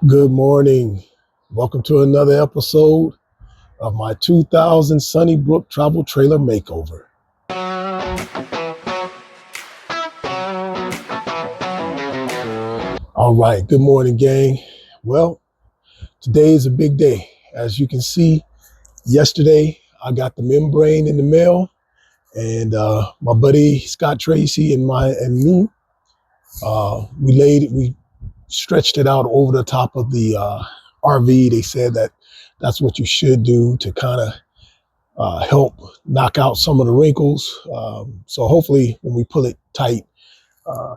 Good morning. Welcome to another episode of my 2000 Sunnybrook Travel Trailer Makeover. All right, good morning, gang. Well, today is a big day. As you can see, yesterday I got the membrane in the mail, and my buddy Scott Tracy and me, we stretched it out over the top of the RV. They said that that's what you should do to kind of help knock out some of the wrinkles. So hopefully when we pull it tight, uh,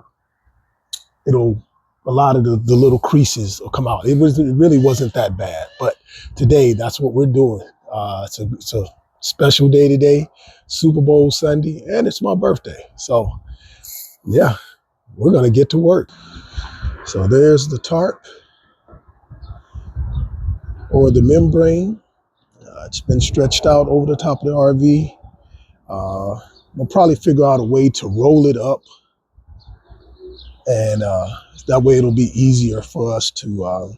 it'll a lot of the little creases will come out. It really wasn't that bad, but today that's what we're doing. It's a special day today, Super Bowl Sunday, and it's my birthday. So yeah, we're gonna get to work. So there's the tarp or the membrane. It's been stretched out over the top of the RV. We'll probably figure out a way to roll it up, and that way it'll be easier for us to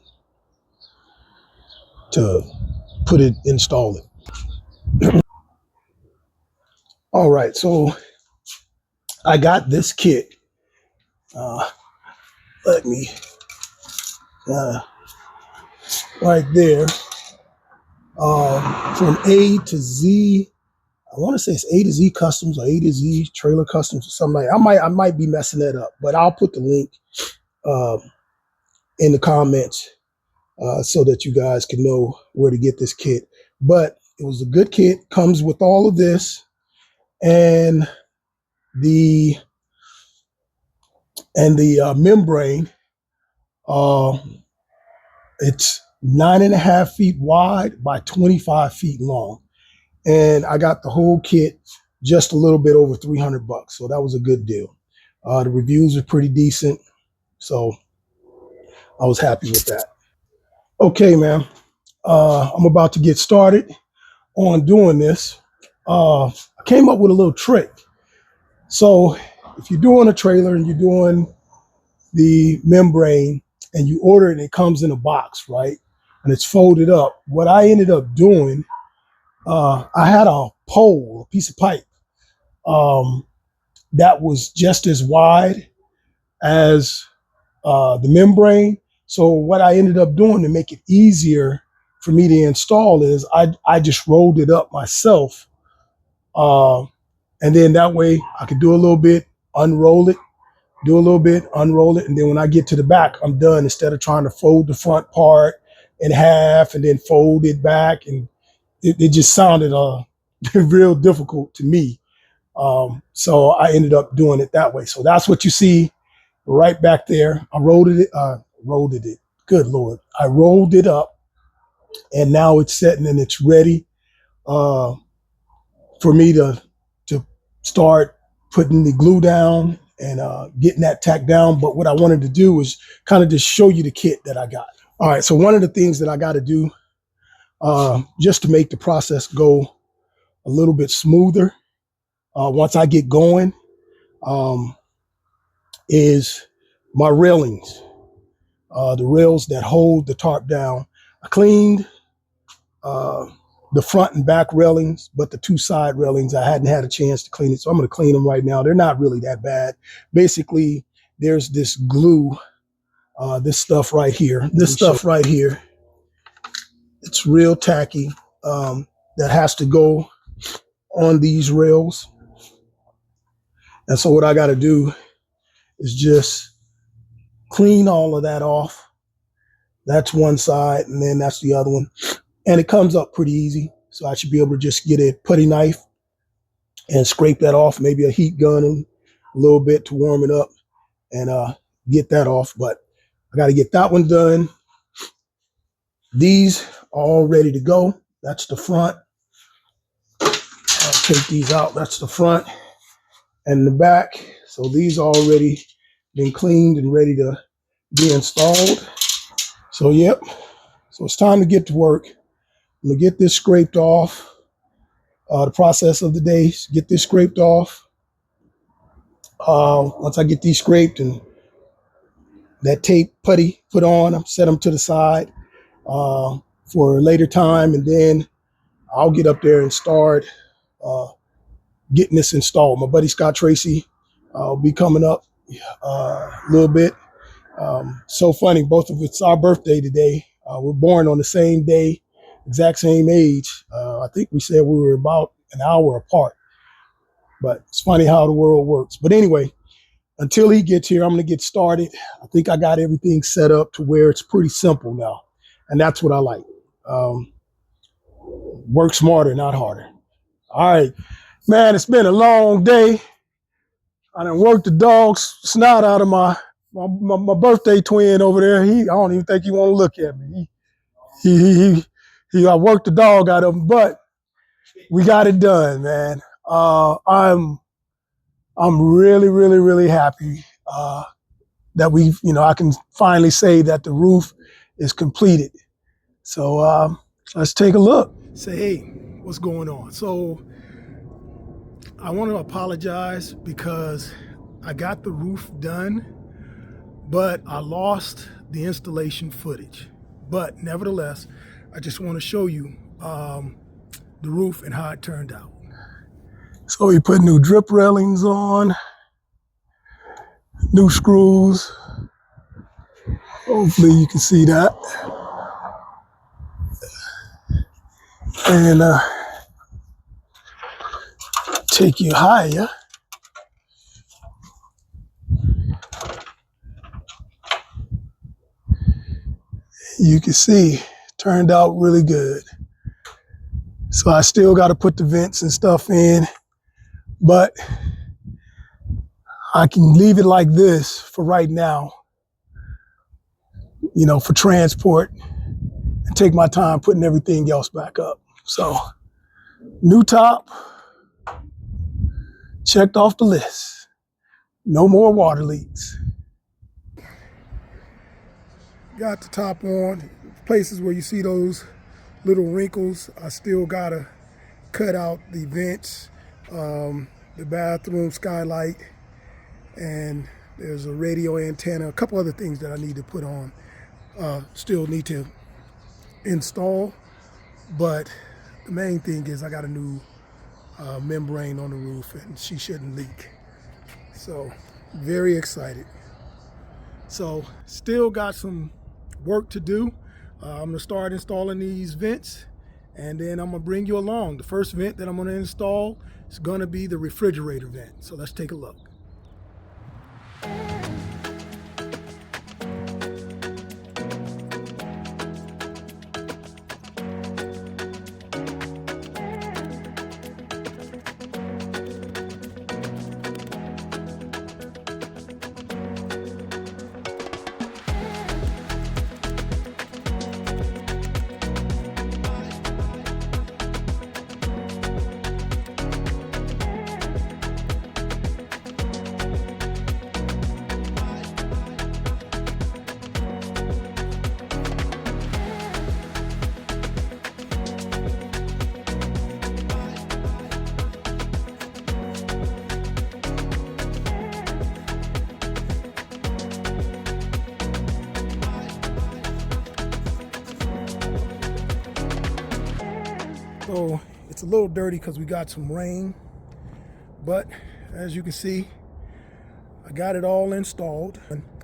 install it. All right, so I got this kit. Uh, let me uh, right there from A to Z. I want to say it's A to Z Customs or A to Z Trailer Customs or something like that. I might be messing that up, but I'll put the link uh, in the comments so that you guys can know where to get this kit. But it was a good kit. Comes with all of this and the membrane. It's 9.5 feet wide by 25 feet long, and I got the whole kit just a little bit over $300. So that was a good deal. The reviews are pretty decent, so I was happy with that. Okay, man. I'm about to get started on doing this. I came up with a little trick. So if you're doing a trailer and you're doing the membrane and you order it and it comes in a box, right? And it's folded up. What I ended up doing, I had a pole, a piece of pipe, that was just as wide as the membrane. So what I ended up doing to make it easier for me to install is I just rolled it up myself. And then that way I could do a little bit, unroll it, do a little bit, unroll it. And then when I get to the back, I'm done, instead of trying to fold the front part in half and then fold it back. And it just sounded real difficult to me. So I ended up doing it that way. So that's what you see right back there. I rolled it. Good Lord. I rolled it up, and now it's setting and it's ready for me to start putting the glue down and getting that tack down. But what I wanted to do was kind of just show you the kit that I got. All right, so one of the things that I got to do just to make the process go a little bit smoother once I get going is my railings, the rails that hold the tarp down. I cleaned the front and back railings, but the two side railings, I hadn't had a chance to clean it. So I'm going to clean them right now. They're not really that bad. Basically, there's this glue, this stuff right here. It's real tacky, that has to go on these rails. And so what I got to do is just clean all of that off. That's one side, and then that's the other one. And it comes up pretty easy. So I should be able to just get a putty knife and scrape that off, maybe a heat gun and a little bit to warm it up and get that off. But I got to get that one done. These are all ready to go. That's the front. I'll take these out. That's the front and the back. So these are already been cleaned and ready to be installed. So, yep. So it's time to get to work. I'm going to get this scraped off. The process of the day, get this scraped off. Once I get these scraped and that tape putty put on, set them to the side for a later time, and then I'll get up there and start getting this installed. My buddy Scott Tracy will be coming up a little bit. So funny, both of it's our birthday today. We're born on the same day, exact same age. I think we said we were about an hour apart, but it's funny how the world works. But anyway, until he gets here, I'm going to get started. I think I got everything set up to where it's pretty simple now, and that's what I like. Work smarter, not harder. All right, man, it's been a long day. I done worked the dog's snot out of my birthday twin over there. I don't even think he want to look at me. I worked the dog out of him, but we got it done, man. I'm really, really, really happy that I can finally say that the roof is completed. So let's take a look. Say, hey, what's going on? So I want to apologize because I got the roof done, but I lost the installation footage. But nevertheless, I just want to show you the roof and how it turned out. So we put new drip railings on, new screws. Hopefully you can see that. And take you higher. You can see, turned out really good. So I still got to put the vents and stuff in, but I can leave it like this for right now, for transport, and take my time putting everything else back up. So new top, checked off the list. No more water leaks. Got the top on. Places where you see those little wrinkles, I still gotta cut out the vents, the bathroom skylight, and there's a radio antenna, a couple other things that I need to put on. Still need to install, but the main thing is I got a new membrane on the roof and she shouldn't leak. So very excited. So still got some work to do. I'm gonna start installing these vents, and then I'm gonna bring you along. The first vent that I'm gonna install is gonna be the refrigerator vent. So let's take a look. So it's a little dirty because we got some rain, but as you can see, I got it all installed.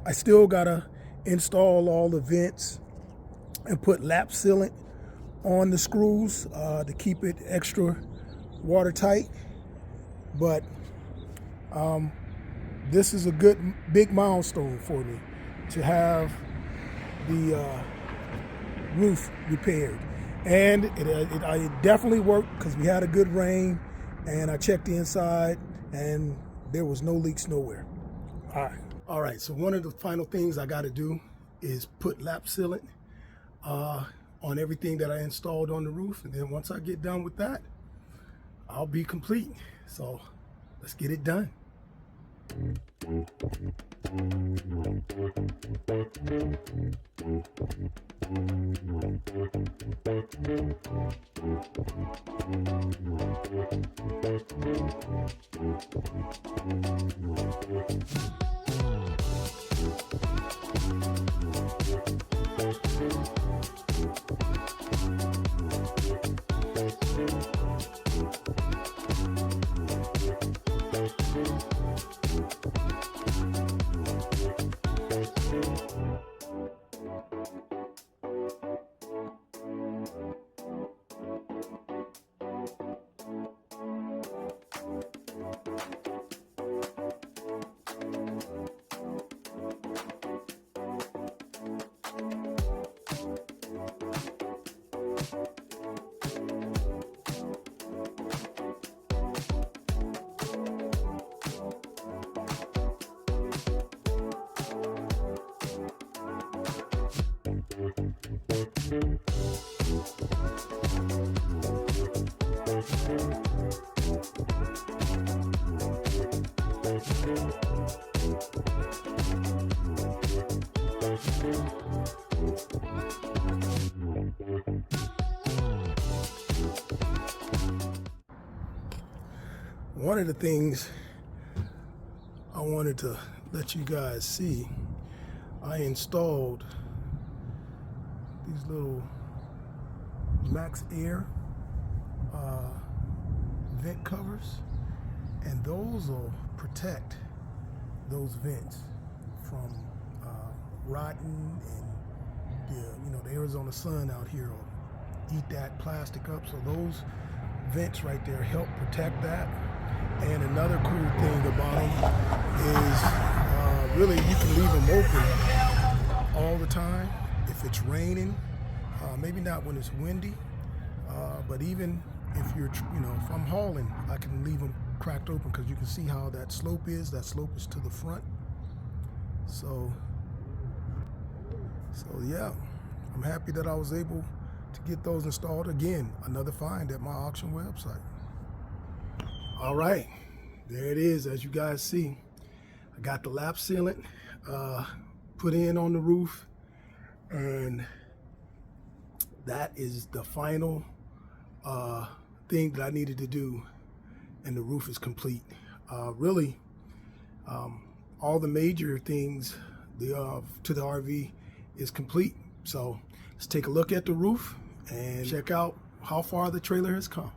I still gotta install all the vents and put lap sealant on the screws to keep it extra watertight. But this is a good big milestone for me to have the roof repaired. And it definitely worked because we had a good rain, and I checked the inside and there was no leaks nowhere. All right, so one of the final things I got to do is put lap sealant on everything that I installed on the roof, and then once I get done with that, I'll be complete. So let's get it done. One of the things I wanted to let you guys see, I installed these little Max Air vent covers, and those will protect those vents from rotting, and the Arizona sun out here will eat that plastic up. So those vents right there help protect that. And another cool thing about them is really you can leave them open all the time if it's raining. Maybe not when it's windy, but even if you're, if I'm hauling, I can leave them cracked open because you can see how that slope is. That slope is to the front. So yeah, I'm happy that I was able to get those installed. Again, another find at my auction website. All right, there it is. As you guys see, I got the lap sealant put in on the roof, and that is the final thing that I needed to do, and the roof is complete. Really, all the major things to the RV is complete. So let's take a look at the roof and check out how far the trailer has come.